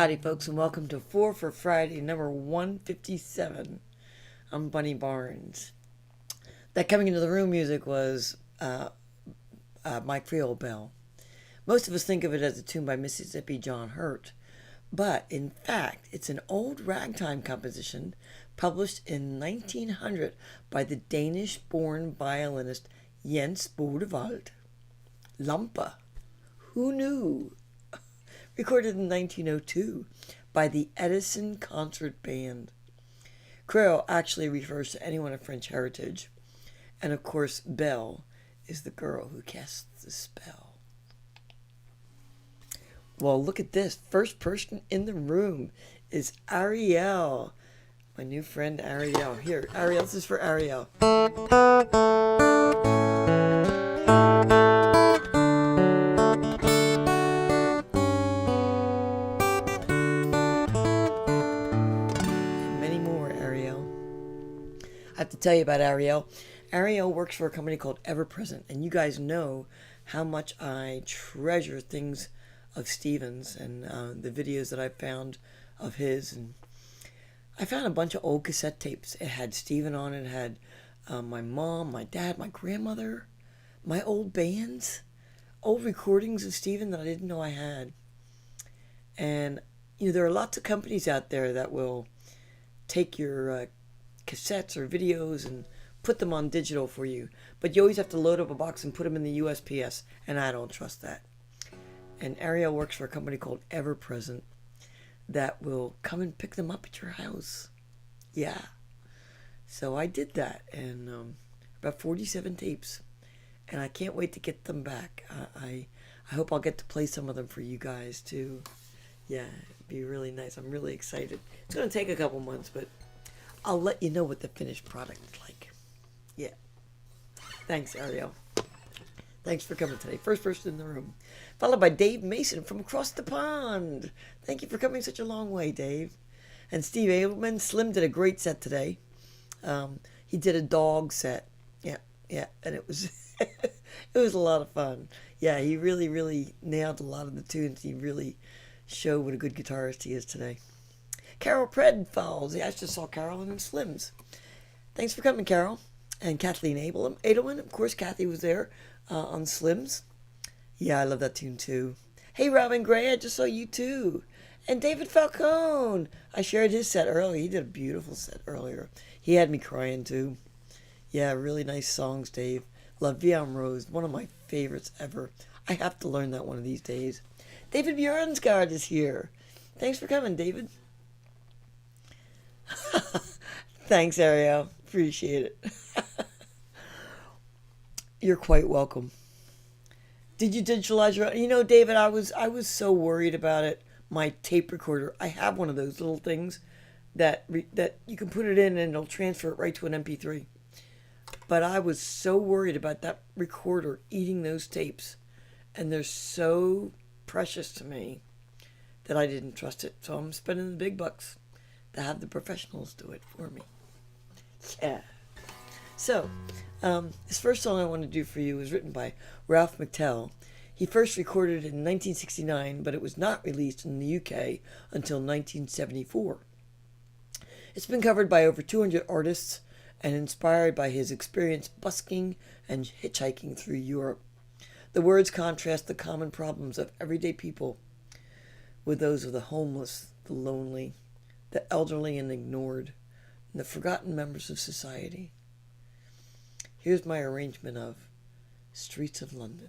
Howdy, folks, and welcome to Fer Friday, number 157. I'm Bunny Barnes. That coming into the room music was My Creole Belle. Most of us think of it as a tune by Mississippi John Hurt, but in fact, it's an old ragtime composition published in 1900 by the Danish-born violinist Jens Bodewald. Lampe. Who knew? Recorded in 1902 by the Edison Concert Band. Creole actually refers to anyone of French heritage. And of course, Belle is the girl who casts the spell. Well, look at this. First person in the room is Ariel. My new friend Ariel. Here, Ariel, this is for Ariel. I have to tell you about Ariel. Ariel works for a company called Ever Present, and you guys know how much I treasure things of Steven's and the videos that I found of his. And I found a bunch of old cassette tapes. It had Steven on it. It had my mom, my dad, my grandmother, my old bands, old recordings of Steven that I didn't know I had. And you know, there are lots of companies out there that will take your cassettes or videos and put them on digital for you, but you always have to load up a box and put them in the USPS, and I don't trust that. And Ariel works for a company called Ever Present that will come and pick them up at your house. Yeah, so I did that, and about 47 tapes, and I can't wait to get them back. I hope I'll get to play some of them for you guys too. Yeah, it'd be really nice. I'm really excited. It's going to take a couple months, but I'll let you know what the finished product is like. Yeah. Thanks, Ariel. Thanks for coming today. First person in the room. Followed by Dave Mason from across the pond. Thank you for coming such a long way, Dave. And Steve Abelman. Slim did a great set today. He did a dog set. Yeah. And it was it was a lot of fun. Yeah, he really, really nailed a lot of the tunes. He really showed what a good guitarist he is today. Carol Pred follows. I just saw Carol and Slims. Thanks for coming, Carol. And Kathleen Edelman. Of course, Kathy was there on Slims. Yeah, I love that tune too. Hey, Robin Gray, I just saw you too. And David Falcone. I shared his set earlier. He did a beautiful set earlier. He had me crying too. Yeah, really nice songs, Dave. La Vie en Rose, one of my favorites ever. I have to learn that one of these days. David Bjornsgaard is here. Thanks for coming, David. Thanks, Ariel. Appreciate it. You're quite welcome. Did you digitalize your? You know, David, I was so worried about it. My tape recorder. I have one of those little things that you can put it in and it'll transfer it right to an MP3. But I was so worried about that recorder eating those tapes, and they're so precious to me that I didn't trust it. So I'm spending the big bucks to have the professionals do it for me. Yeah. So, this first song I want to do for you was written by Ralph McTell. He first recorded it in 1969, but it was not released in the UK until 1974. It's been covered by over 200 artists and inspired by his experience busking and hitchhiking through Europe. The words contrast the common problems of everyday people with those of the homeless, the lonely, the elderly and ignored, and the forgotten members of society. Here's my arrangement of Streets of London.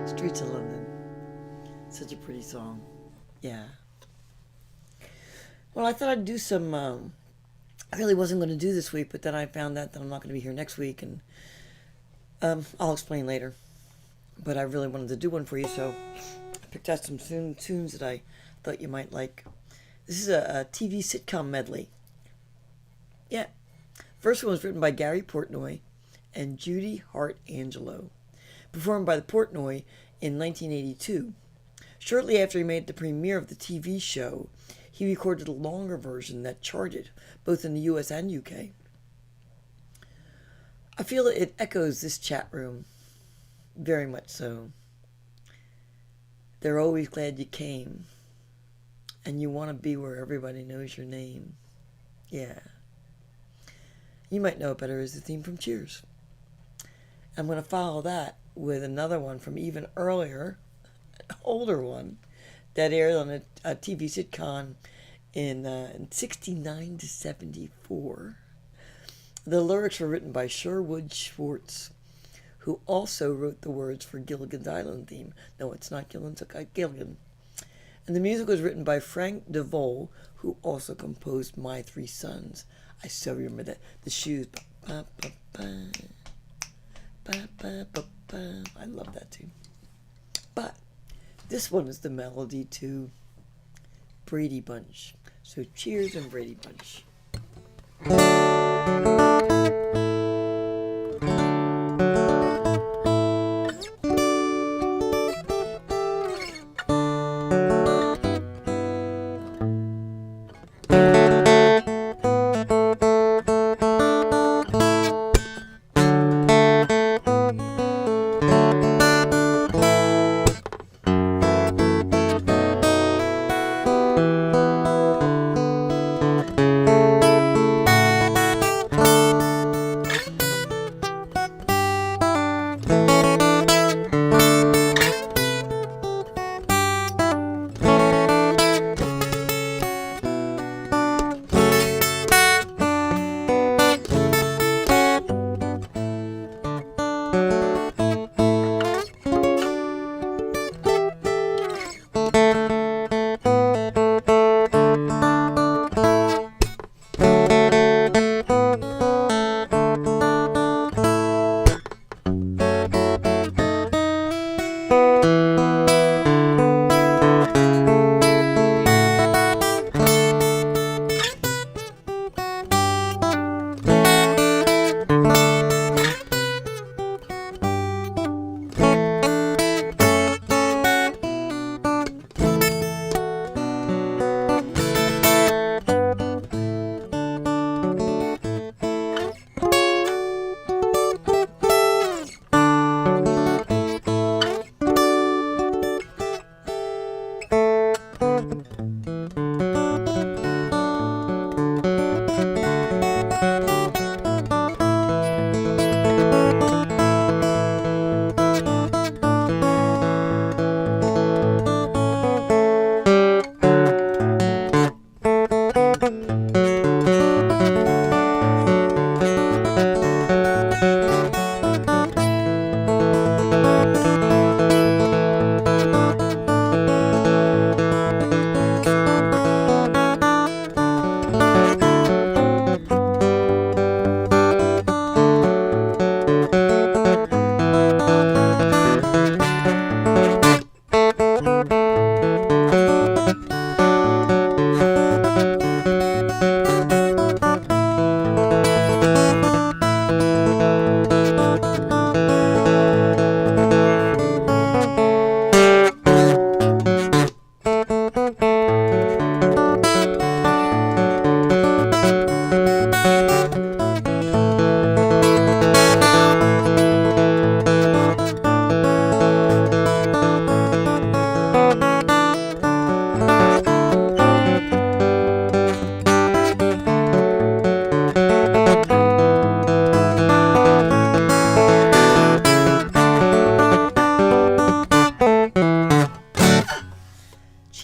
Streets of London. Such a pretty song. Yeah. Well, I thought I'd do some. I really wasn't going to do this week, but then I found that I'm not going to be here next week, and I'll explain later. But I really wanted to do one for you, so I picked out some tunes that I thought you might like. This is a TV sitcom medley. Yeah. First one was written by Gary Portnoy and Judy Hart Angelo, performed by the Portnoy in 1982. Shortly after he made the premiere of the TV show, he recorded a longer version that charted both in the US and UK. I feel it echoes this chat room, very much so. They're always glad you came, and you want to be where everybody knows your name. Yeah. You might know it better as the theme from Cheers. I'm going to follow that with another one from even earlier, an older one, that aired on a TV sitcom in 69 to 74. The lyrics were written by Sherwood Schwartz, who also wrote the words for Gilligan's Island theme. No, it's not Gilligan's, it's Gilligan. And the music was written by Frank DeVol, who also composed My Three Sons. I so remember that. The Shoes. Ba, ba, ba, ba, ba, ba, ba. I love that tune. But this one is the melody to Brady Bunch. So Cheers and Brady Bunch.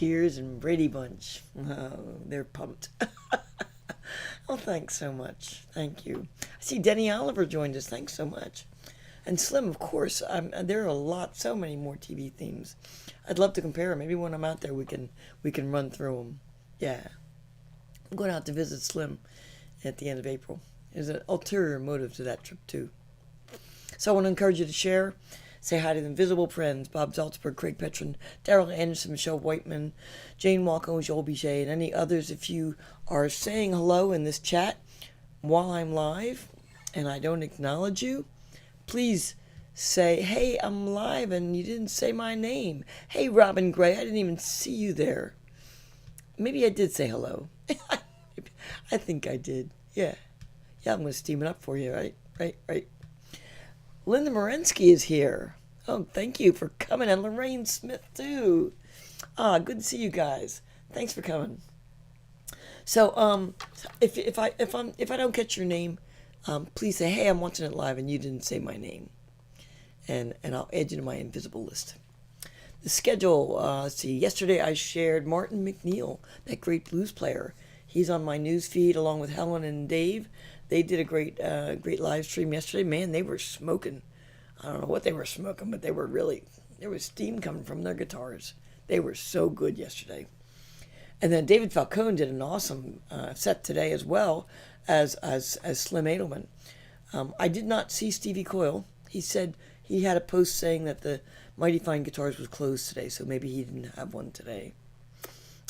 Cheers and Brady Bunch. Oh, they're pumped. Oh, thanks so much. Thank you. I see Denny Oliver joined us. Thanks so much. And Slim, of course. There are so many more TV themes. I'd love to compare them. Maybe when I'm out there, we can run through them. Yeah. I'm going out to visit Slim at the end of April. There's an ulterior motive to that trip, too. So I want to encourage you to share. Say hi to the Invisible Friends, Bob Zaltzberg, Craig Petrin, Daryl Anderson, Michelle Whiteman, Jane Walco, Joel Bichet, and any others. If you are saying hello in this chat while I'm live and I don't acknowledge you, please say, hey, I'm live and you didn't say my name. Hey, Robin Gray, I didn't even see you there. Maybe I did say hello. I think I did. Yeah. Yeah, I'm going to steam it up for you, right? Right. Linda Morensky is here. Oh, thank you for coming. And Lorraine Smith, too. Good to see you guys. Thanks for coming. So, if I don't catch your name, please say, hey, I'm watching it live and you didn't say my name. And I'll add you to my invisible list. The schedule, let's see. Yesterday I shared Martin McNeil, that great blues player. He's on my news feed along with Helen and Dave. They did a great live stream yesterday. Man, they were smoking. I don't know what they were smoking, but there was steam coming from their guitars. They were so good yesterday. And then David Falcone did an awesome set today as well as Slim Edelman. I did not see Stevie Coyle. He said he had a post saying that the Mighty Fine Guitars was closed today, so maybe he didn't have one today.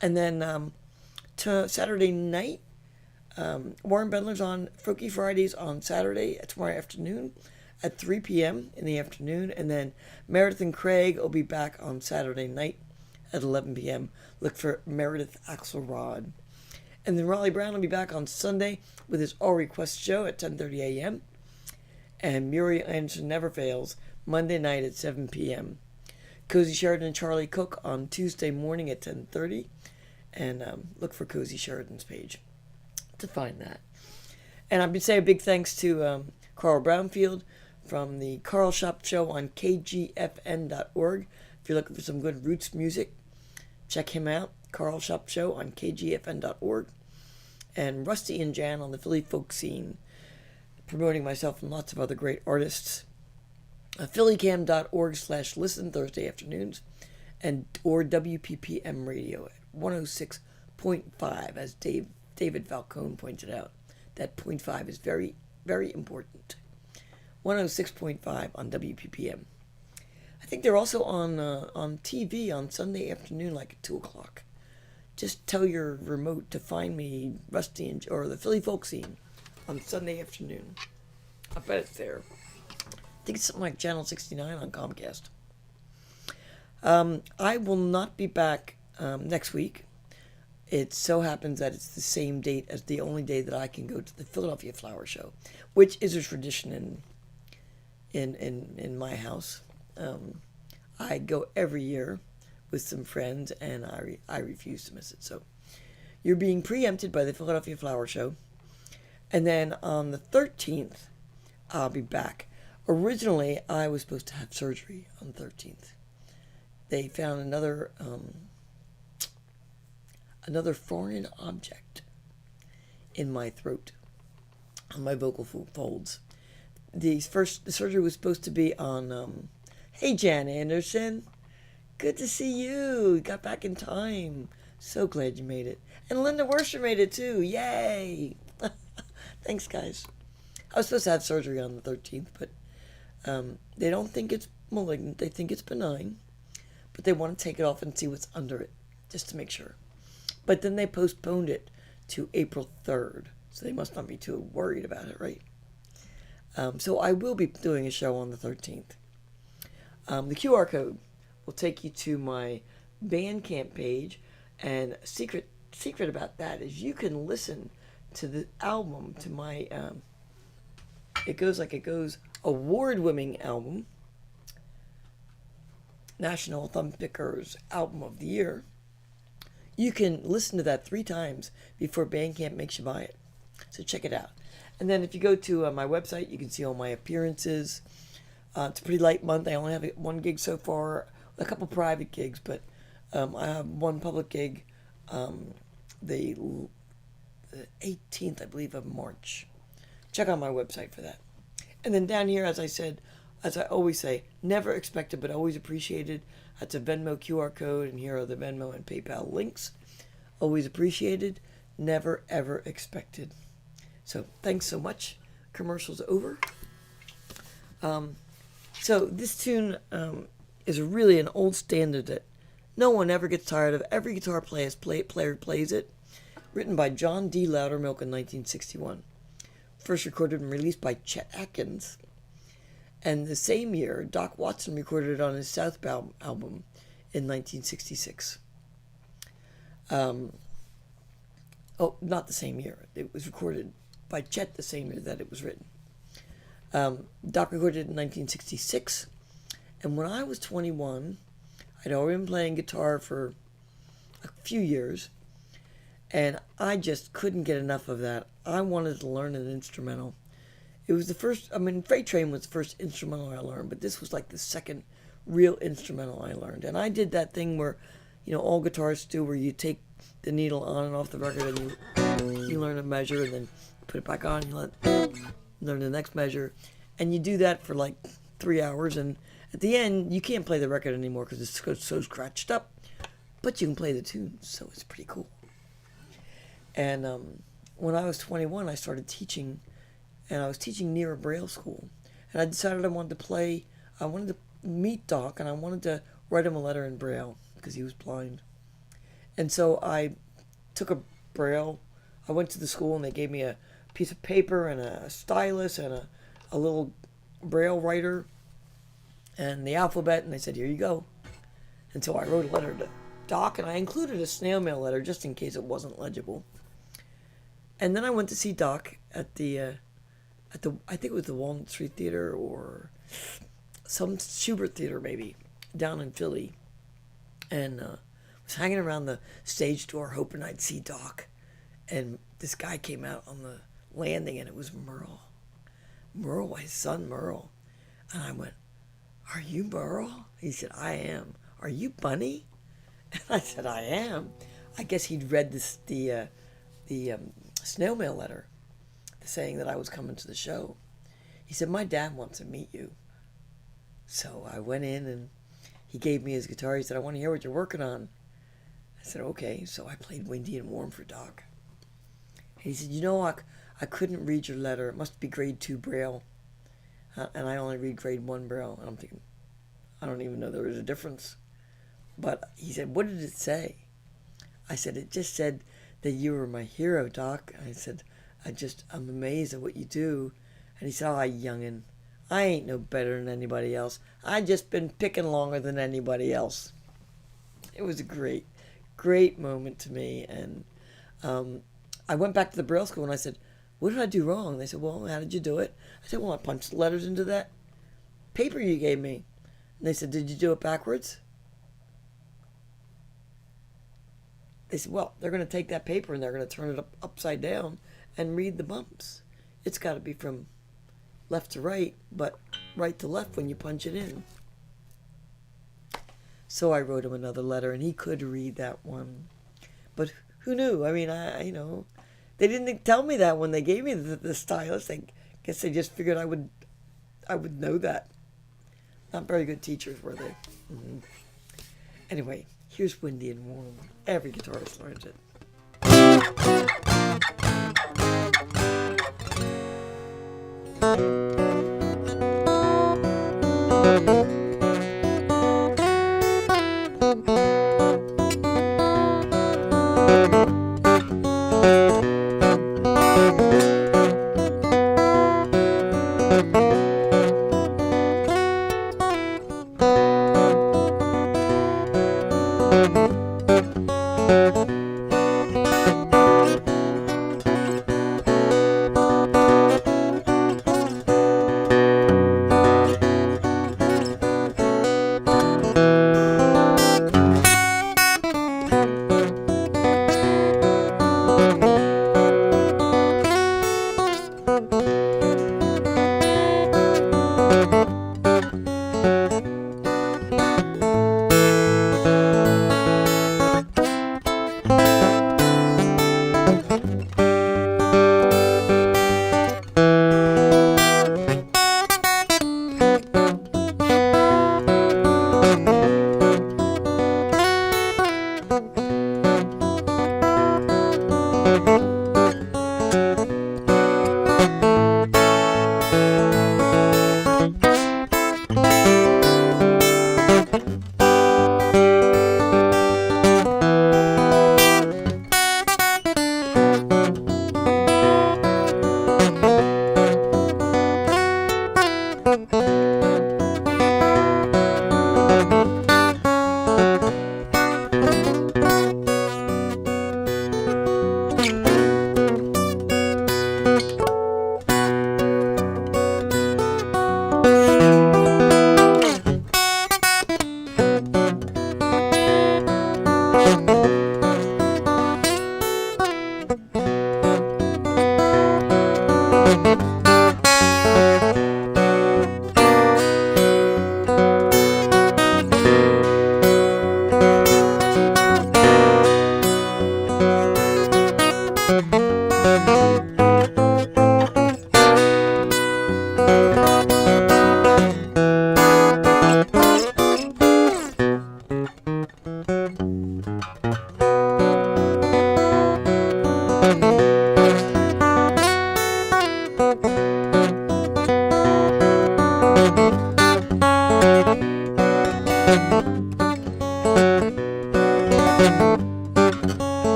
And then to Saturday night, Warren Bendler's on Fer Fridays on Saturday, tomorrow afternoon at 3 p.m. in the afternoon. And then Meredith and Craig will be back on Saturday night at 11 p.m. Look for Meredith Axelrod. And then Raleigh Brown will be back on Sunday with his All Request show at 10:30 a.m. And Muriel Anderson Never Fails Monday night at 7 p.m. Cozy Sheridan and Charlie Cook on Tuesday morning at 10:30. And look for Cozy Sheridan's page to find that. And I've been saying a big thanks to Carl Brownfield from the Carl Shop Show on kgfn.org. If you're looking for some good roots music, check him out. Carl Shop Show on kgfn.org. And Rusty and Jan on the Philly folk scene, promoting myself and lots of other great artists. phillycam.org/listen Thursday afternoons, or WPPM radio at 106.5, as David Falcone pointed out. That 0.5 is very, very important. 106.5 on WPPM. I think they're also on TV on Sunday afternoon, like at 2 o'clock. Just tell your remote to find me Rusty or the Philly folk scene on Sunday afternoon. I bet it's there. I think it's something like Channel 69 on Comcast. I will not be back next week. It so happens that it's the same date as the only day that I can go to the Philadelphia Flower Show, which is a tradition in my house. I go every year with some friends, and I refuse to miss it. So you're being preempted by the Philadelphia Flower Show. And then on the 13th, I'll be back. Originally, I was supposed to have surgery on the 13th. They found another foreign object in my throat, on my vocal folds. The surgery was supposed to be on, hey, Jan Anderson. Good to see you. You got back in time. So glad you made it. And Linda Worsher made it too. Yay. Thanks, guys. I was supposed to have surgery on the 13th, but they don't think it's malignant. They think it's benign. But they want to take it off and see what's under it, just to make sure. But then they postponed it to April 3rd. So they must not be too worried about it, right? So I will be doing a show on the 13th. The QR code will take you to my Bandcamp page. And secret about that is you can listen to the album, to my It Goes award-winning album, National Thumb Pickers Album of the Year. You can listen to that 3 times before Bandcamp makes you buy it. So check it out. And then if you go to my website, you can see all my appearances. It's a pretty light month. I only have 1 gig so far, a couple private gigs, but I have one public gig, the 18th, I believe, of March. Check out my website for that. And then down here, as I said, as I always say, never expected but always appreciated. That's a Venmo QR code, and here are the Venmo and PayPal links. Always appreciated, never ever expected. So thanks so much. Commercial's over. So this tune is really an old standard that no one ever gets tired of. Every guitar player plays it. Written by John D. Loudermilk in 1961. First recorded and released by Chet Atkins. And the same year, Doc Watson recorded it on his Southbound album in 1966. Not the same year. It was recorded by Chet the same year that it was written. Doc recorded it in 1966. And when I was 21, I'd already been playing guitar for a few years. And I just couldn't get enough of that. I wanted to learn an instrumental. It was the first, Freight Train was the first instrumental I learned, but this was like the second real instrumental I learned. And I did that thing where, all guitarists do, where you take the needle on and off the record and you learn a measure and then put it back on and you learn the next measure. And you do that for like 3 hours. And at the end, you can't play the record anymore because it's so scratched up. But you can play the tunes, so it's pretty cool. And when I was 21, I started teaching, and I was teaching near a Braille school. And I decided I wanted to meet Doc, and I wanted to write him a letter in Braille, because he was blind. And so I took a Braille, I went to the school, and they gave me a piece of paper and a stylus and a little Braille writer and the alphabet, and they said, here you go. And so I wrote a letter to Doc, and I included a snail mail letter just in case it wasn't legible. And then I went to see Doc at the I think it was the Walnut Street Theater or some Schubert Theater maybe down in Philly, and was hanging around the stage door hoping I'd see Doc. And this guy came out on the landing, and it was Merle, his son Merle. And I went, "Are you Merle?" He said, "I am." "Are you Bunny?" And I said, "I am." I guess he'd read the snail mail letter saying that I was coming to the show. He said, "My dad wants to meet you." So I went in, and he gave me his guitar. He said, "I want to hear what you're working on." I said, "Okay." So I played Windy and Warm for Doc. And he said, I couldn't read your letter. It must be grade 2 Braille. And I only read grade 1 Braille. And I'm thinking, I don't even know there was a difference. But he said, "What did it say?" I said, "It just said that you were my hero, Doc." I said, I'm amazed at what you do." And he said, "Oh, youngin', I ain't no better than anybody else. I just been picking longer than anybody else." It was a great, great moment to me. And I went back to the Braille school and I said, "What did I do wrong?" They said, "Well, how did you do it?" I said, "Well, I punched the letters into that paper you gave me." And they said, "Did you do it backwards?" They said, "Well, they're going to take that paper and they're going to turn it upside down and read the bumps. It's got to be from left to right, but right to left when you punch it in." So I wrote him another letter, and he could read that one. But who knew? I mean, they didn't tell me that when they gave me the stylus. I guess they just figured I would know that. Not very good teachers, were they? Mm-hmm. Anyway, here's Windy and Warm. Every guitarist learns it.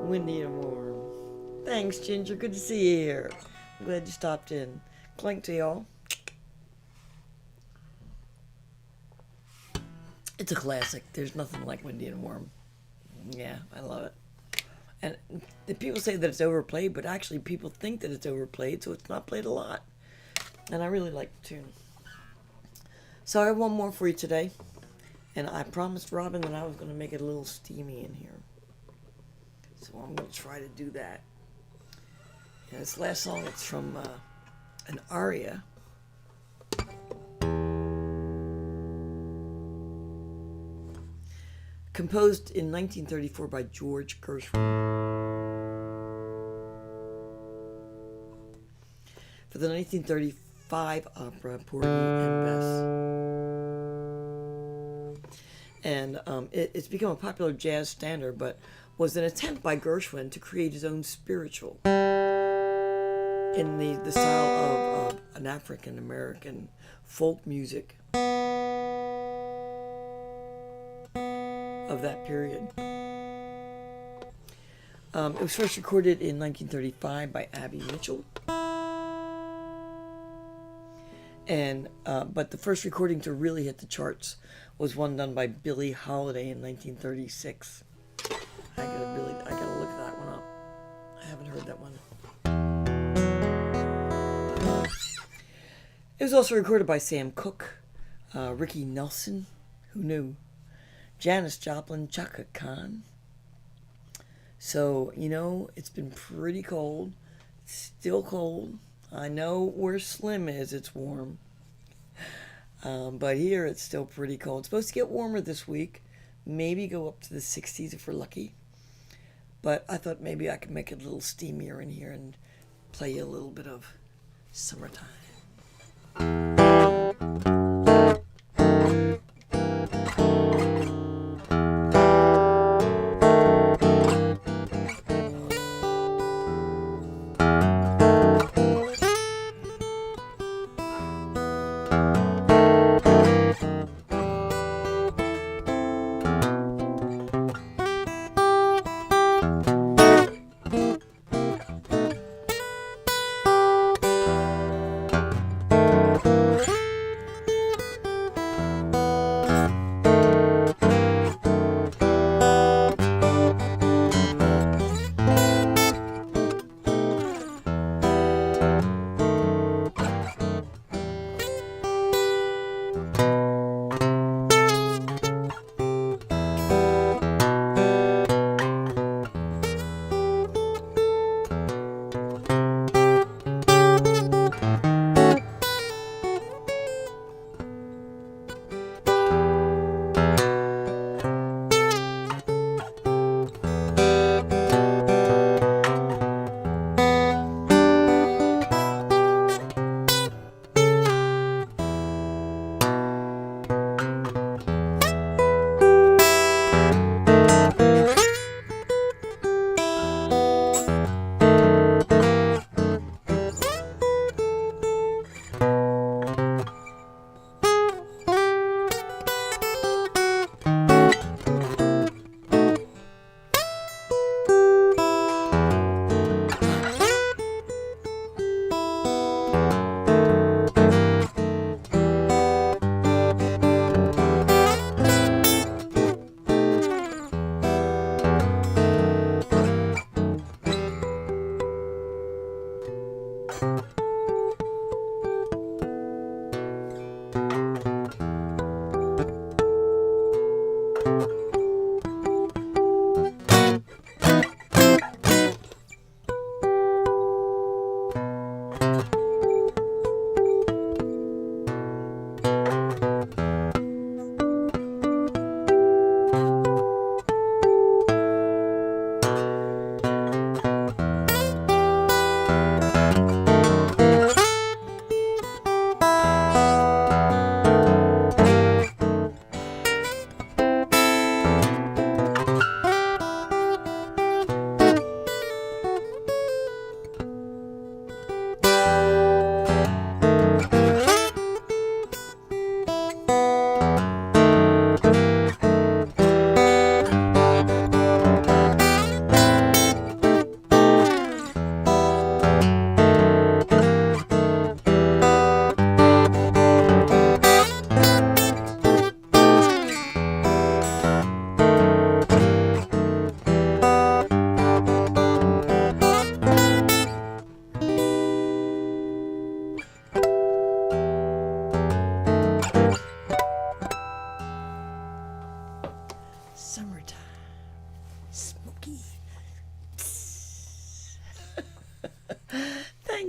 Windy and warm. Thanks, Ginger. Good to see you here. I'm glad you stopped in. Clink to y'all. It's a classic. There's nothing like Windy and Warm. Yeah, I love it. And the people say that it's overplayed, but actually people think that it's overplayed, so it's not played a lot. And I really like the tune. So I have one more for you today. And I promised Robin that I was going to make it a little steamy in here. So I'm going to try to do that. And this last song, it's from an aria. Composed in 1934 by George Gershwin. For the 1935 opera Porgy and Bess. And it's become a popular jazz standard, but was an attempt by Gershwin to create his own spiritual in the style of an African American folk music of that period. It was first recorded in 1935 by Abby Mitchell, and but the first recording to really hit the charts was one done by Billie Holiday in 1936. I gotta look that one up. I haven't heard that one. It was also recorded by Sam Cooke, Ricky Nelson, who knew, Janis Joplin, Chaka Khan. So, you know, it's been pretty cold. It's still cold. I know where Slim is, it's warm. But here it's still pretty cold. It's supposed to get warmer this week. Maybe go up to the 60s if we're lucky. But I thought maybe I could make it a little steamier in here and play you a little bit of Summertime.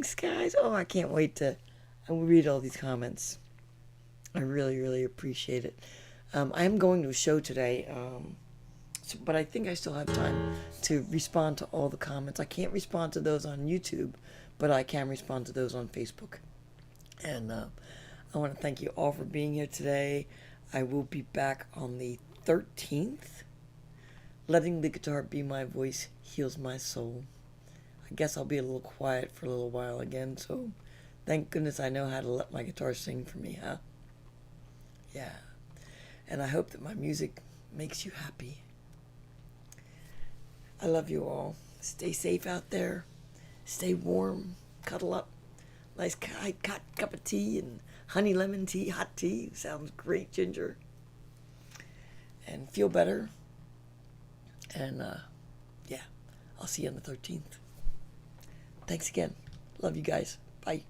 Thanks, guys. Oh, I can't wait to read all these comments. I really, really appreciate it. I am going to a show today, but I think I still have time to respond to all the comments. I can't respond to those on YouTube, but I can respond to those on Facebook. And I want to thank you all for being here today. I will be back on the 13th. Letting the guitar be my voice heals my soul. I guess I'll be a little quiet for a little while again, so thank goodness I know how to let my guitar sing for me, huh? Yeah. And I hope that my music makes you happy. I love you all. Stay safe out there. Stay warm. Cuddle up. Nice hot cup of tea and honey lemon tea, hot tea. Sounds great, Ginger. And feel better. And, yeah, I'll see you on the 13th. Thanks again. Love you guys. Bye.